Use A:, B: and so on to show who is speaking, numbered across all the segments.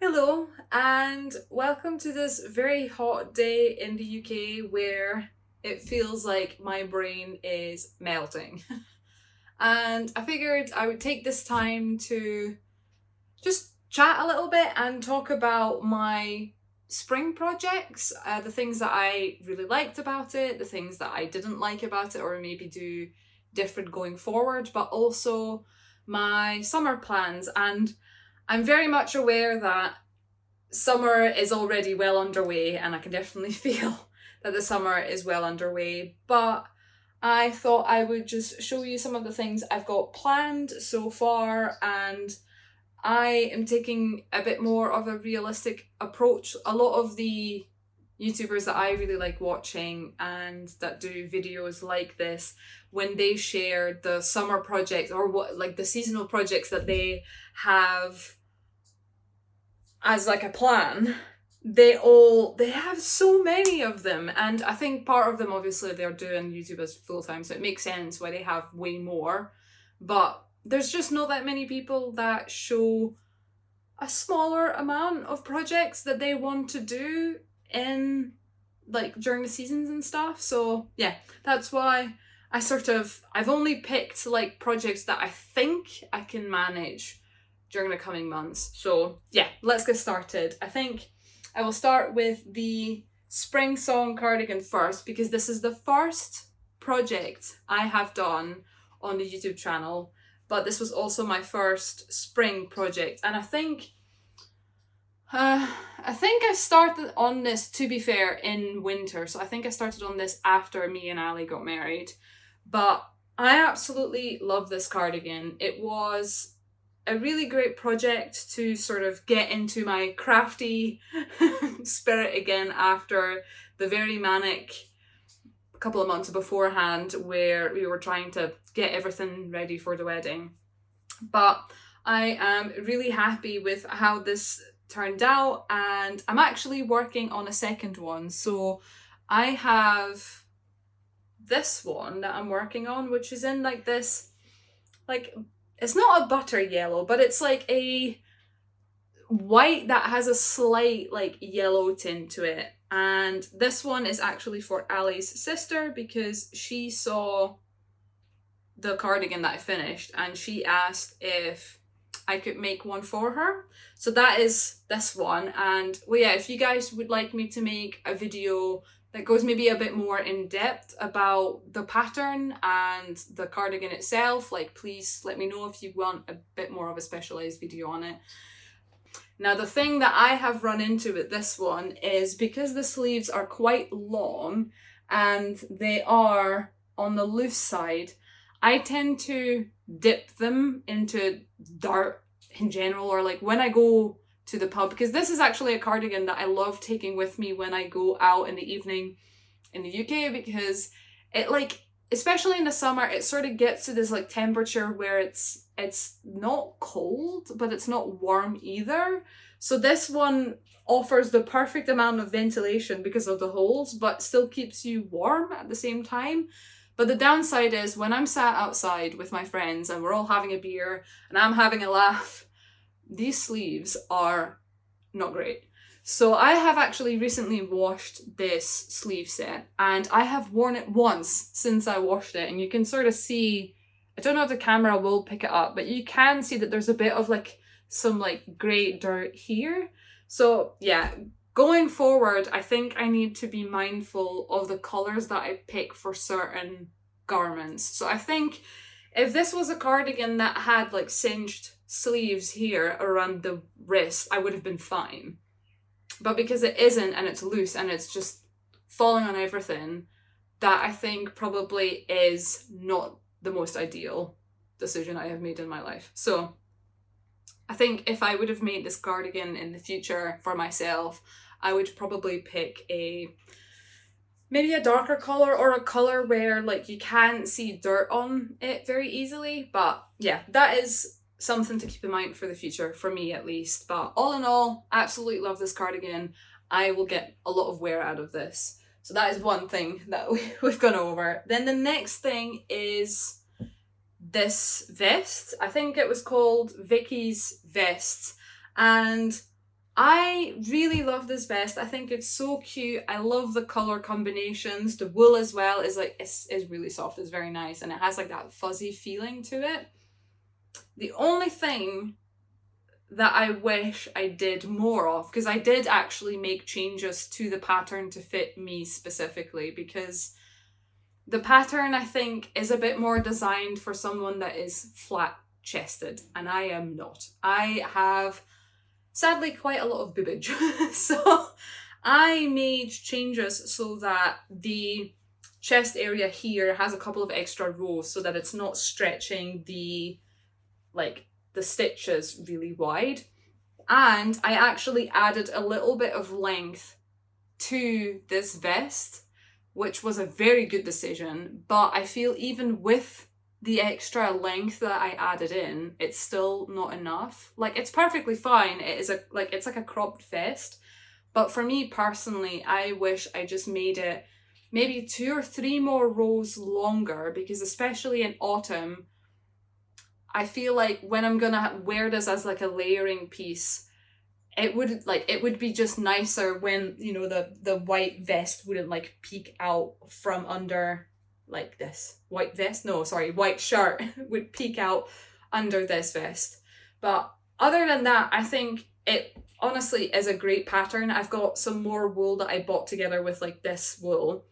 A: Hello, and welcome to this very hot day in the UK where it feels like my brain is melting. And I figured I would take this time to just chat a little bit and talk about my spring projects, the things that I really liked about it, the things that I didn't like about it, or maybe do different going forward, but also my summer plans. And I'm very much aware that summer is already well underway, and I can definitely feel that the summer is well underway. But I thought I would just show you some of the things I've got planned so far, and I am taking a bit more of a realistic approach. A lot of the YouTubers that I really like watching and that do videos like this, when they share the summer projects or what, like the seasonal projects that they have as like a plan, they have so many of them, and I think part of them, obviously they're doing YouTube as full-time, so it makes sense why they have way more, but there's just not that many people that show a smaller amount of projects that they want to do in like during the seasons and stuff. So yeah, that's why I've only picked like projects that I think I can manage during the coming months. So yeah, let's get started. I think I will start with the spring song cardigan first, because this is the first project I have done on the YouTube channel, but this was also my first spring project, and I think I started on this, to be fair, in winter. So I think I started on this after me and Ali got married, but I absolutely love this cardigan. It was a really great project to sort of get into my crafty spirit again after the very manic couple of months beforehand where we were trying to get everything ready for the wedding. But I am really happy with how this turned out, and I'm actually working on a second one. So I have this one that I'm working on, which is in like this, like, it's not a butter yellow, but it's like a white that has a slight like yellow tint to it. And this one is actually for Ali's sister, because she saw the cardigan that I finished and she asked if I could make one for her. So that is this one. And well, yeah, if you guys would like me to make a video that goes maybe a bit more in depth about the pattern and the cardigan itself, like, please let me know if you want a bit more of a specialized video on it. Now, the thing that I have run into with this one is, because the sleeves are quite long and they are on the loose side, I tend to dip them into dirt in general, or like when I go to the pub, because this is actually a cardigan that I love taking with me when I go out in the evening in the UK, because it, like, especially in the summer, it sort of gets to this like temperature where it's not cold, but it's not warm either. So this one offers the perfect amount of ventilation because of the holes, but still keeps you warm at the same time. But the downside is, when I'm sat outside with my friends and we're all having a beer and I'm having a laugh, these sleeves are not great. So I have actually recently washed this sleeve set, and I have worn it once since I washed it, and you can sort of see, I don't know if the camera will pick it up, but you can see that there's a bit of like some like grey dirt here. So yeah, going forward, I think I need to be mindful of the colours that I pick for certain garments. So I think if this was a cardigan that had like cinched sleeves here around the wrist, I would have been fine. But because it isn't, and it's loose and it's just falling on everything, that I think probably is not the most ideal decision I have made in my life. So I think if I would have made this cardigan in the future for myself, I would probably pick maybe a darker colour, or a colour where like you can't see dirt on it very easily. But yeah, that is something to keep in mind for the future, for me at least. But all in all, absolutely love this cardigan. I will get a lot of wear out of this. So that is one thing that we've gone over. Then the next thing is this vest. I think it was called Vicky's vest. And I really love this vest. I think it's so cute. I love the color combinations. The wool as well is like, is really soft. It's very nice. And it has like that fuzzy feeling to it. The only thing that I wish I did more of, because I did actually make changes to the pattern to fit me specifically, because the pattern I think is a bit more designed for someone that is flat chested, and I am not. I have sadly quite a lot of boobage. So I made changes so that the chest area here has a couple of extra rows so that it's not stretching the stitches really wide. And I actually added a little bit of length to this vest, which was a very good decision, but I feel even with the extra length that I added in, it's still not enough. Like, it's perfectly fine. It's like a cropped vest. But for me personally, I wish I just made it maybe 2 or 3 more rows longer, because especially in autumn, I feel like when I'm gonna wear this as like a layering piece, it would be just nicer when, you know, the white vest wouldn't like peek out from under like this. White shirt would peek out under this vest. But other than that, I think it honestly is a great pattern. I've got some more wool that I bought together with like this wool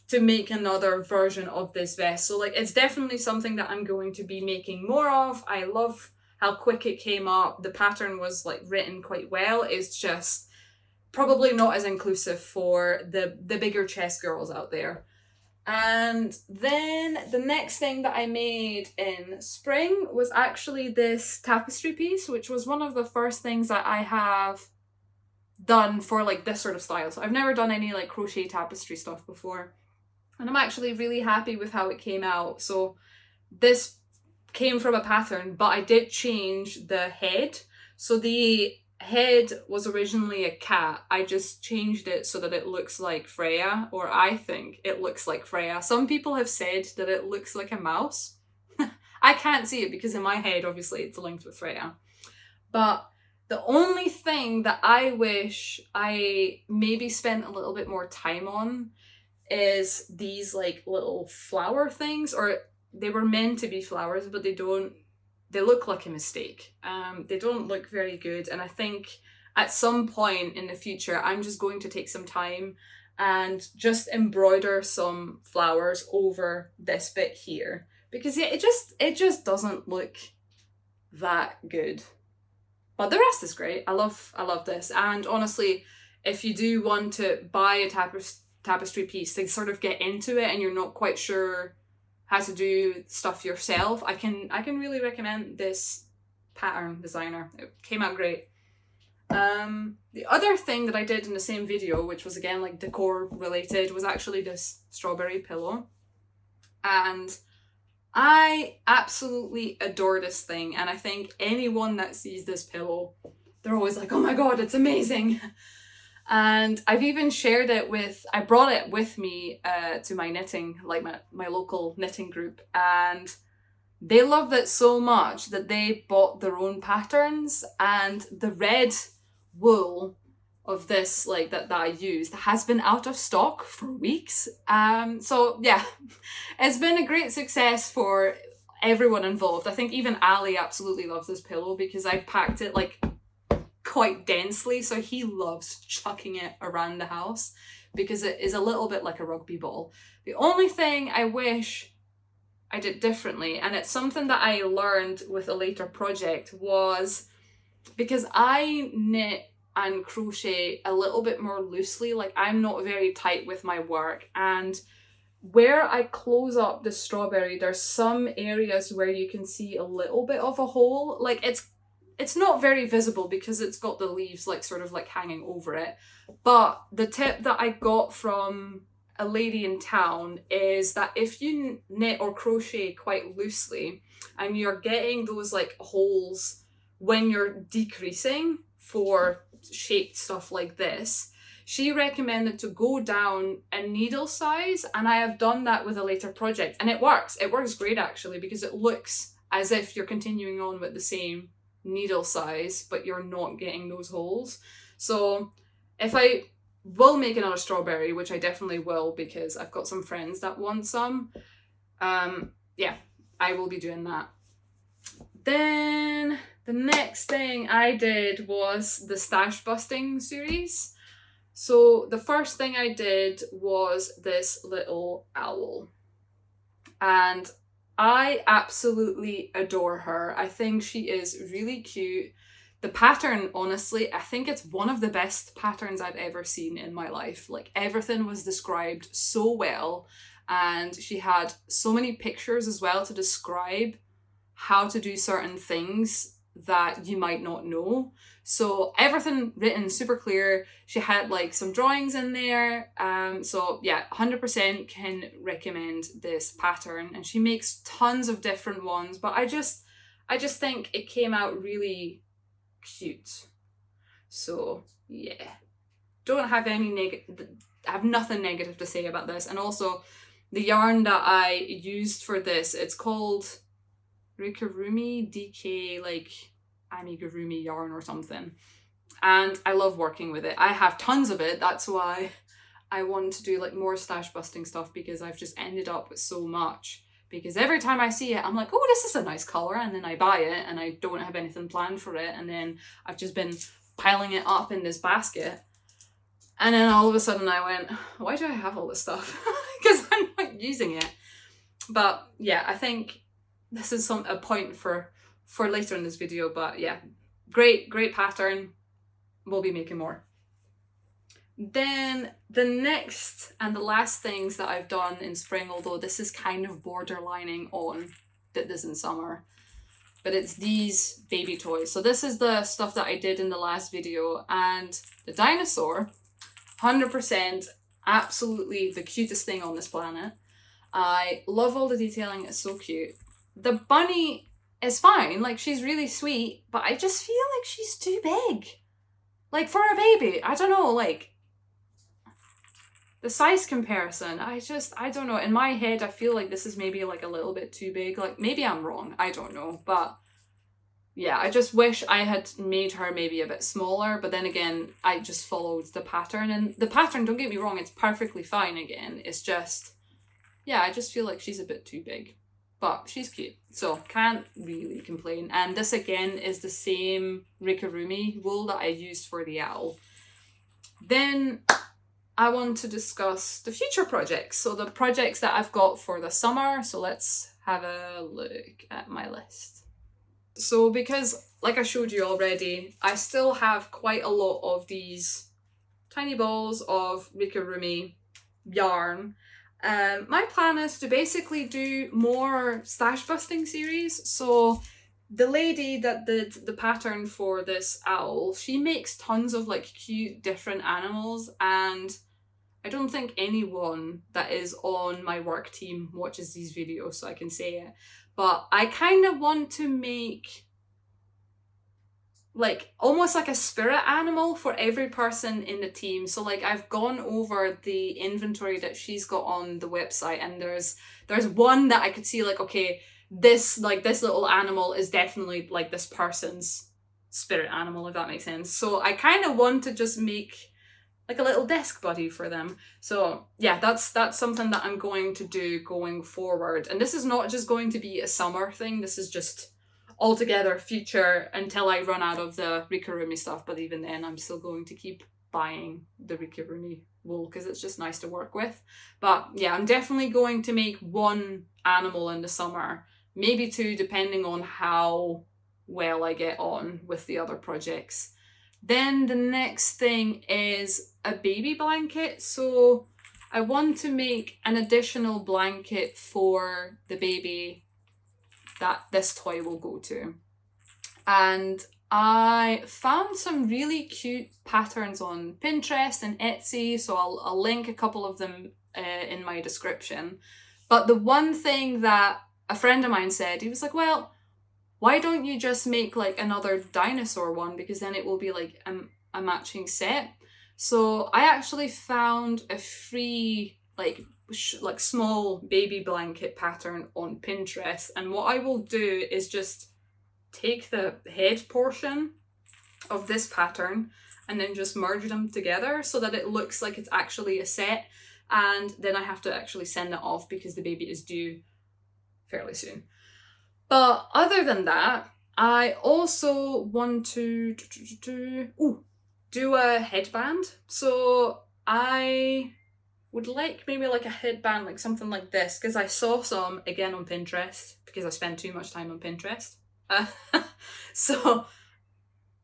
A: to make another version of this vest. So like, it's definitely something that I'm going to be making more of. I love how quick it came up. The pattern was like written quite well. It's just probably not as inclusive for the bigger chest girls out there. And then the next thing that I made in spring was actually this tapestry piece, which was one of the first things that I have done for like this sort of style. So I've never done any like crochet tapestry stuff before, and I'm actually really happy with how it came out. So this came from a pattern, but I did change the head. So the head was originally a cat. I just changed it so that it looks like Freya, or I think it looks like Freya. Some people have said that it looks like a mouse. I can't see it because in my head, obviously, it's linked with Freya. But the only thing that I wish I maybe spent a little bit more time on is these like little flower things, or they were meant to be flowers, but they look like a mistake. They don't look very good, and I think at some point in the future I'm just going to take some time and just embroider some flowers over this bit here, because yeah, it just doesn't look that good. But the rest is great. I love this. And honestly, if you do want to buy a tapestry piece to sort of get into it and you're not quite sure how to do stuff yourself, I can really recommend this pattern designer. It came out great. The other thing that I did in the same video, which was again like decor related, was actually this strawberry pillow. And I absolutely adore this thing, and I think anyone that sees this pillow, they're always like, oh my god, it's amazing. And I've even shared it I brought it with me to my knitting, like my local knitting group, and they loved it so much that they bought their own patterns, and the red wool of this like that I used has been out of stock for weeks. So yeah, it's been a great success for everyone involved. I think even Ali absolutely loves this pillow because I packed it like quite densely, so he loves chucking it around the house because it is a little bit like a rugby ball. The only thing I wish I did differently, and it's something that I learned with a later project, was because I knit and crochet a little bit more loosely, like I'm not very tight with my work, and where I close up the strawberry, there's some areas where you can see a little bit of a hole. Like it's not very visible because it's got the leaves like sort of like hanging over it, but the tip that I got from a lady in town is that if you knit or crochet quite loosely and you're getting those like holes when you're decreasing for shaped stuff like this, she recommended to go down a needle size, and I have done that with a later project, and it works great actually, because it looks as if you're continuing on with the same needle size, but you're not getting those holes. So if I will make another strawberry, which I definitely will because I've got some friends that want some, yeah, I will be doing that. Then the next thing I did was the stash busting series. So the first thing I did was this little owl. And I absolutely adore her. I think she is really cute. The pattern, honestly, I think it's one of the best patterns I've ever seen in my life. Like, everything was described so well, and she had so many pictures as well to describe how to do certain things that you might not know. So everything written super clear. She had like some drawings in there. So yeah, 100% can recommend this pattern. And she makes tons of different ones, but I just think it came out really cute. So yeah, don't have any I have nothing negative to say about this. And also the yarn that I used for this, it's called Rikurumi DK, like amigurumi yarn or something, and I love working with it. I have tons of it. That's why I want to do like more stash busting stuff, because I've just ended up with so much, because every time I see it I'm like, oh, this is a nice color, and then I buy it and I don't have anything planned for it, and then I've just been piling it up in this basket, and then all of a sudden I went, why do I have all this stuff? Because I'm not using it. But yeah, I think this is a point for later in this video, but yeah, great pattern. We'll be making more. Then the next and the last things that I've done in spring, although this is kind of borderlining on that this in summer, but it's these baby toys. So this is the stuff that I did in the last video, and the dinosaur, 100% absolutely the cutest thing on this planet. I love all the detailing, it's so cute. The bunny is fine, like she's really sweet, but I just feel like she's too big. Like for a baby, I don't know, like the size comparison, I don't know. In my head, I feel like this is maybe like a little bit too big. Like maybe I'm wrong, I don't know. But yeah, I just wish I had made her maybe a bit smaller, but then again, I just followed the pattern. And the pattern, don't get me wrong, it's perfectly fine again. It's just, yeah, I just feel like she's a bit too big. But she's cute, so can't really complain. And this again is the same Rikurumi wool that I used for the owl. Then I want to discuss the future projects. So the projects that I've got for the summer. So let's have a look at my list. So because, like I showed you already, I still have quite a lot of these tiny balls of Rikurumi yarn. My plan is to basically do more stash busting series. So the lady that did the pattern for this owl, she makes tons of like cute different animals, and I don't think anyone that is on my work team watches these videos, so I can say it. But I kind of want to make like almost like a spirit animal for every person in the team. So like I've gone over the inventory that she's got on the website, and there's one that I could see like, okay, this little animal is definitely like this person's spirit animal, if that makes sense. So I kind of want to just make like a little desk buddy for them. So yeah, that's something that I'm going to do going forward. And this is not just going to be a summer thing, this is just altogether future until I run out of the Rikurumi stuff. But even then, I'm still going to keep buying the Rikurumi wool because it's just nice to work with. But yeah, I'm definitely going to make one animal in the summer, maybe two, depending on how well I get on with the other projects. Then the next thing is a baby blanket. So I want to make an additional blanket for the baby that this toy will go to. And I found some really cute patterns on Pinterest and Etsy, so I'll link a couple of them in my description. But the one thing that a friend of mine said, he was like, well, why don't you just make like another dinosaur one, because then it will be like a matching set. So I actually found a free like small baby blanket pattern on Pinterest, and what I will do is just take the head portion of this pattern and then just merge them together so that it looks like it's actually a set. And then I have to actually send it off because the baby is due fairly soon. But other than that, I also want to do a headband. So I would like maybe like a headband, like something like this, because I saw some again on Pinterest because I spent too much time on Pinterest. So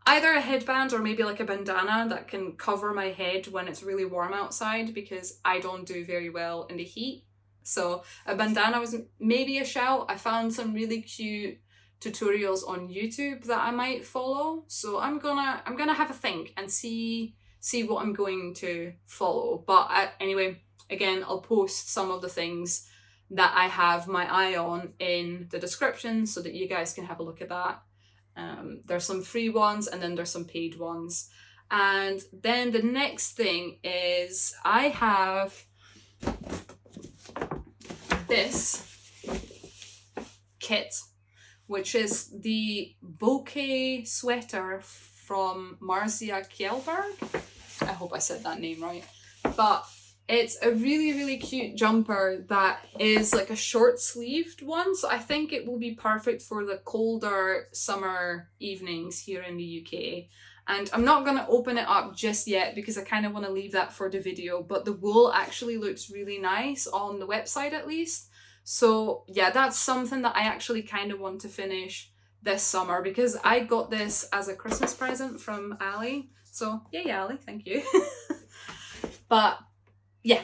A: either a headband or maybe like a bandana that can cover my head when it's really warm outside, because I don't do very well in the heat. So a bandana was maybe a shout. I found some really cute tutorials on YouTube that I might follow. So I'm gonna have a think and see what I'm going to follow. But anyway, again, I'll post some of the things that I have my eye on in the description so that you guys can have a look at that. There's some free ones and then there's some paid ones. And then the next thing is I have this kit, which is the bouquet sweater from Marzia Kjellberg. I hope I said that name right. But it's a really, really cute jumper that is like a short sleeved one. So I think it will be perfect for the colder summer evenings here in the UK. And I'm not going to open it up just yet because I kind of want to leave that for the video. But the wool actually looks really nice on the website at least. So yeah, that's something that I actually kind of want to finish this summer because I got this as a Christmas present from Ali. So yay, Ali, thank you. But yeah,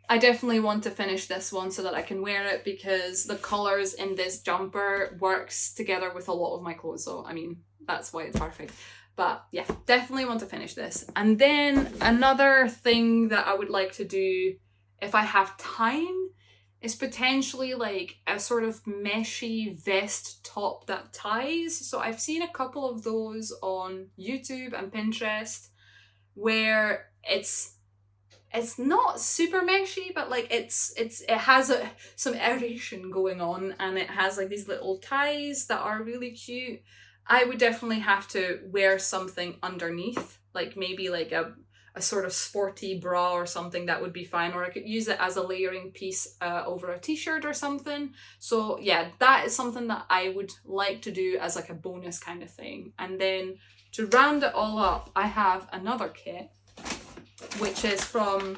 A: I definitely want to finish this one so that I can wear it because the colours in this jumper works together with a lot of my clothes. So I mean, that's why it's perfect. But yeah, definitely want to finish this. And then another thing that I would like to do if I have time is potentially like a sort of meshy vest top that ties. So I've seen a couple of those on YouTube and Pinterest where it's not super meshy, but like it has some aeration going on, and it has like these little ties that are really cute. I would definitely have to wear something underneath, like maybe like a sort of sporty bra or something. That would be fine, or I could use it as a layering piece over a t-shirt or something. So yeah, that is something that I would like to do as like a bonus kind of thing. And then to round it all up, I have another kit, which is from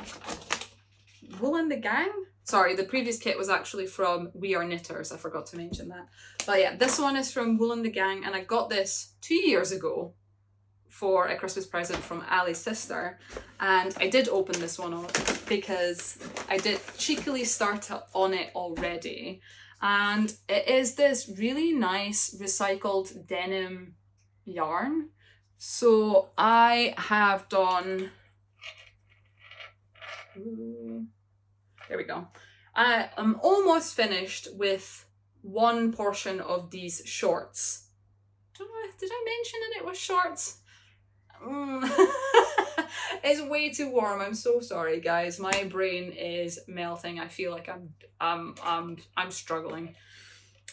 A: Wool and the Gang. Sorry, the previous kit was actually from We Are Knitters. I forgot to mention that. But yeah, this one is from Wool and the Gang, and I got this 2 years ago for a Christmas present from Ali's sister. And I did open this one up because I did cheekily start on it already. And it is this really nice recycled denim yarn. So I have done... There we go. I am almost finished with one portion of these shorts. Did I mention that it was shorts? It's way too warm. I'm so sorry, guys. My brain is melting. I feel like I'm struggling.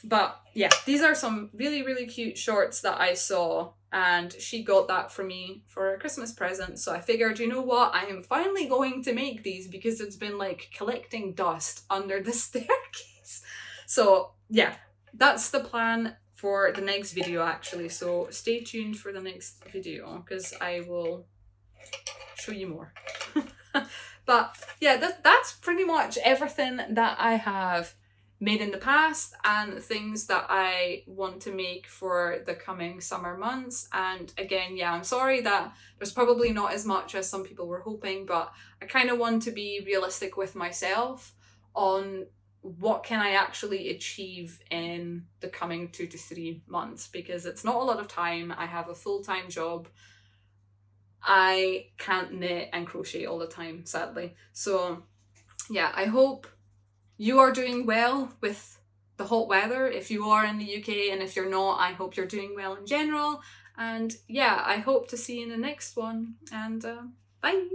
A: But yeah, these are some really, really cute shorts that I saw, and she got that for me for a Christmas present. So I figured, you know what, I am finally going to make these because it's been like collecting dust under the staircase. So yeah, that's the plan for the next video actually. So stay tuned for the next video because I will show you more. But yeah, that's pretty much everything that I have made in the past and things that I want to make for the coming summer months. And again, yeah, I'm sorry that there's probably not as much as some people were hoping, but I kind of want to be realistic with myself on what can I actually achieve in the coming 2 to 3 months, because it's not a lot of time. I have a full-time job. I can't knit and crochet all the time, sadly. So yeah, I hope you are doing well with the hot weather if you are in the UK, and if you're not, I hope you're doing well in general. And yeah, I hope to see you in the next one, and bye!